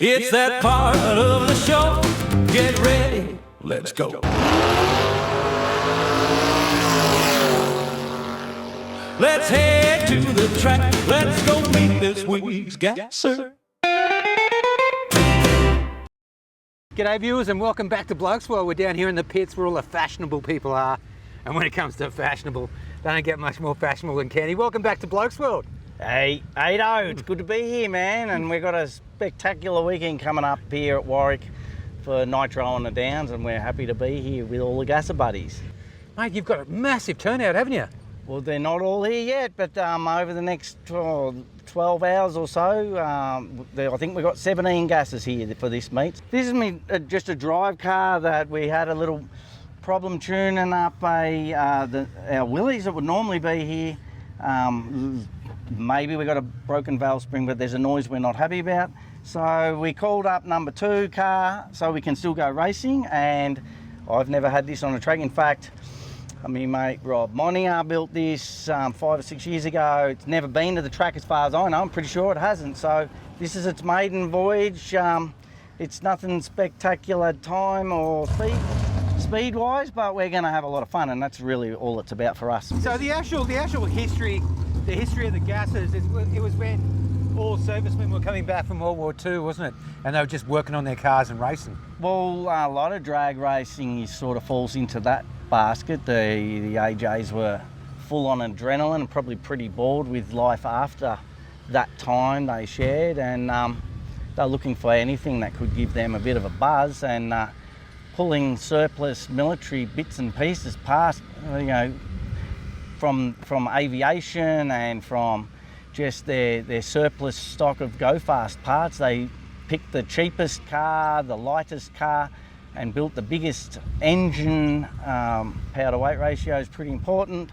It's that part of the show. Get ready. Let's go. Let's head to the track. Let's go meet this week's gasser. G'day viewers and welcome back to Blokes World. We're down here in the pits where all the fashionable people are. And when it comes to fashionable, they don't get much more fashionable than Kenny. Welcome back to Blokes World. Hey, Ado, it's good to be here, man. And we've got a spectacular weekend coming up here at Warwick for Nitro on the Downs, and we're happy to be here with all the gasser buddies. Mate, you've got a massive turnout, haven't you? Well, they're not all here yet, but over the next 12 hours or so, I think we've got 17 gassers here for this meet. This is just a drive car that we had a little problem tuning up our willies that would normally be here. Maybe we got a broken valve spring, but there's a noise we're not happy about. So we called up number 2 car so we can still go racing, and I've never had this on a track. In fact, my mate Rob Monier built this 5 or 6 years ago. It's never been to the track as far as I know. I'm pretty sure it hasn't. So this is its maiden voyage. It's nothing spectacular time or speed-wise, but we're going to have a lot of fun, and that's really all it's about for us. So the actual history of the gassers, it was when all servicemen were coming back from World War II, wasn't it? And they were just working on their cars and racing. Well, a lot of drag racing sort of falls into that basket. The AJs were full on adrenaline and probably pretty bored with life after that time they shared, and they're looking for anything that could give them a bit of a buzz, and pulling surplus military bits and pieces past, from aviation and from just their surplus stock of go-fast parts. They picked the cheapest car, the lightest car, and built the biggest engine. Power-to-weight ratio is pretty important.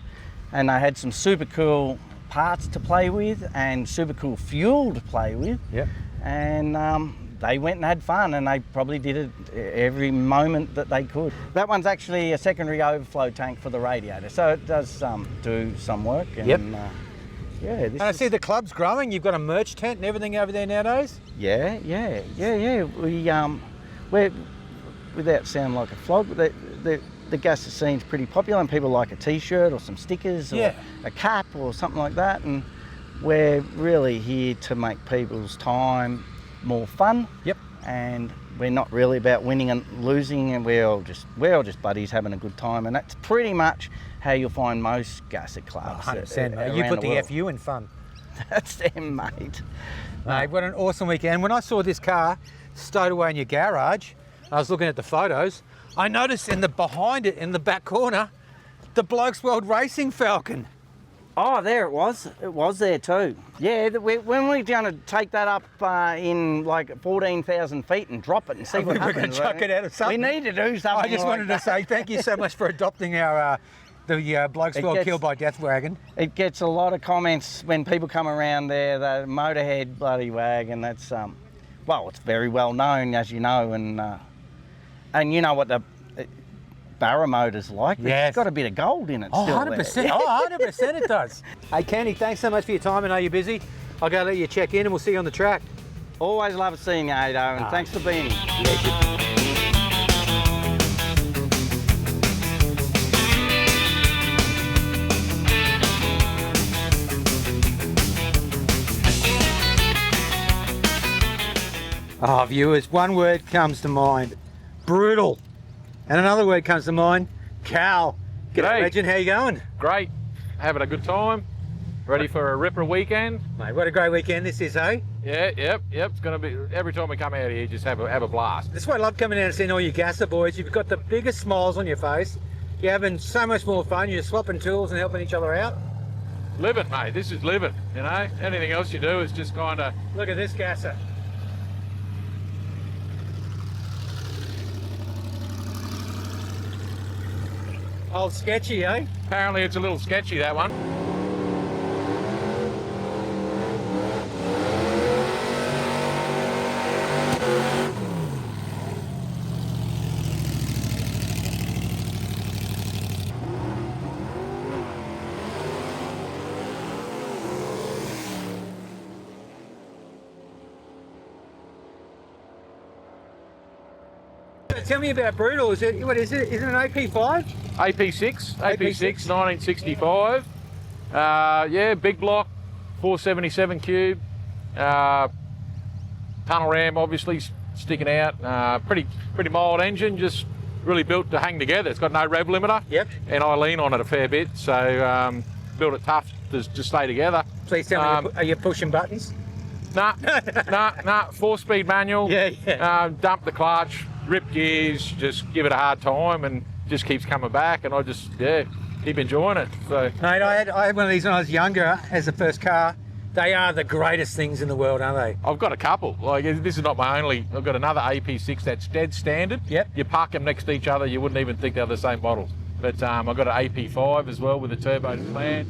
And they had some super cool parts to play with and super cool fuel to play with. Yep. And they went and had fun, and they probably did it every moment that they could. That one's actually a secondary overflow tank for the radiator, so it does do some work. And, yep. And I see the club's growing. You've got a merch tent and everything over there nowadays? Yeah. We're, without sounding like a flog, the gasser scene's pretty popular, and people like a t-shirt or some stickers or a cap or something like that, and we're really here to make people's time more fun. Yep. And we're not really about winning and losing, and we're all just buddies having a good time, and that's pretty much how you'll find most gasser clubs. 100%, mate. You put the FU in fun. That's them, mate. Mate, what an awesome weekend. When I saw this car stowed away in your garage, I was looking at the photos, I noticed behind it in the back corner, the Blokes World Racing Falcon. Oh, there it was. It was there too. Yeah, when we're going to take that up in like 14,000 feet and drop it and see what happens. We're going to chuck it out of something. We need to do something. I just wanted to say thank you so much for adopting our the Blokes World Killed by Death wagon. It gets a lot of comments when people come around there. The motorhead bloody wagon. That's well, it's very well known, as you know, and you know what the Barra motor's like. Yes. It's got a bit of gold in it. Oh, still 100%. There. Oh, 100% it does. Hey, Kenny, thanks so much for your time. I know you're busy. I'll go let you check in and we'll see you on the track. Always love seeing you, Ado, and thanks for being here. Yeah, oh, viewers, one word comes to mind: brutal. And another word comes to mind: Cal. G'day, legend. How you going? Great. Having a good time. Ready for a ripper weekend. Mate, what a great weekend this is, eh? Yeah, yep. It's going to be, every time we come out here, just have a blast. That's why I love coming out and seeing all you gasser boys. You've got the biggest smiles on your face. You're having so much more fun. You're swapping tools and helping each other out. Living, mate. This is living, you know. Anything else you do is just kind of... Look at this gasser. Old sketchy, eh? Apparently it's a little sketchy, that one. Tell me about Brutal. Is it, what is it? Is it an AP5? AP6, 1965. Yeah, big block, 477 cube. Tunnel ram obviously sticking out. Pretty mild engine, just really built to hang together. It's got no rev limiter. Yep. And I lean on it a fair bit, so built it tough to stay together. Please tell me, are you pushing buttons? Nah, 4-speed manual. Yeah. Dump the clutch, rip gears, just give it a hard time, and just keeps coming back. And I just keep enjoying it. So, Mate, I had one of these when I was younger as the first car. They are the greatest things in the world, aren't they? I've got a couple. Like, this is not my only. I've got another AP6 that's dead standard. Yep. You park them next to each other, you wouldn't even think they're the same models. But I've got an AP5 as well with a turbo plant.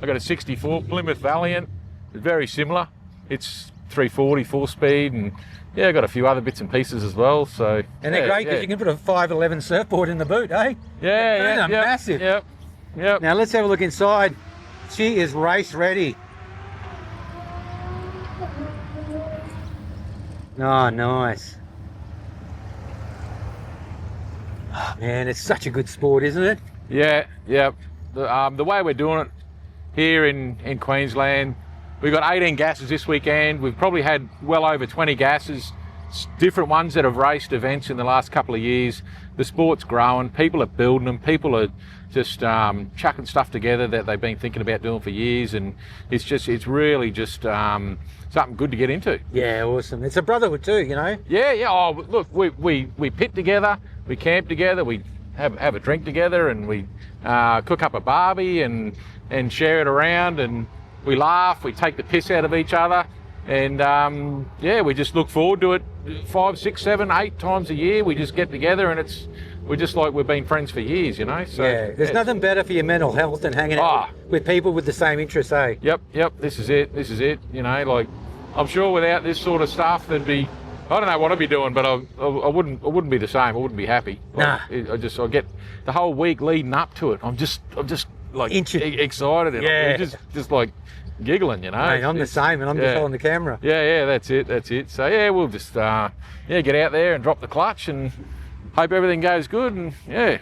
I've got a 64 Plymouth Valiant. It's very similar. It's 340, 4-speed, and yeah, I've got a few other bits and pieces as well. So And they're great because you can put a 511 surfboard in the boot, eh? they're massive. Yep. Now let's have a look inside. She is race ready. Oh, nice. Oh, man, it's such a good sport, isn't it? Yeah. The way we're doing it here in Queensland, we've got 18 gases this weekend. We've probably had well over 20 gases, different ones that have raced events in the last couple of years. The sport's growing, people are building them, people are just chucking stuff together that they've been thinking about doing for years, and it's really just something good to get into. Yeah, awesome. It's a brotherhood too, you know? Yeah. Oh, look, we pit together, we camp together, we have a drink together, and we cook up a barbie and share it around, and we laugh, we take the piss out of each other, and we just look forward to it 5, 6, 7, 8 times a year. We just get together, and we're just like we've been friends for years, you know. So yeah, there's nothing better for your mental health than hanging out with people with the same interests, eh? Yep. This is it. You know, like I'm sure without this sort of stuff, there'd be. I don't know what I'd be doing, but I wouldn't be the same. I wouldn't be happy. Nah. I get the whole week leading up to it. I'm just like excited, and I'm just like giggling, you know. Mate, I'm the same, and I'm just holding the camera. Yeah, that's it. So yeah, we'll just get out there and drop the clutch and hope everything goes good, and yeah.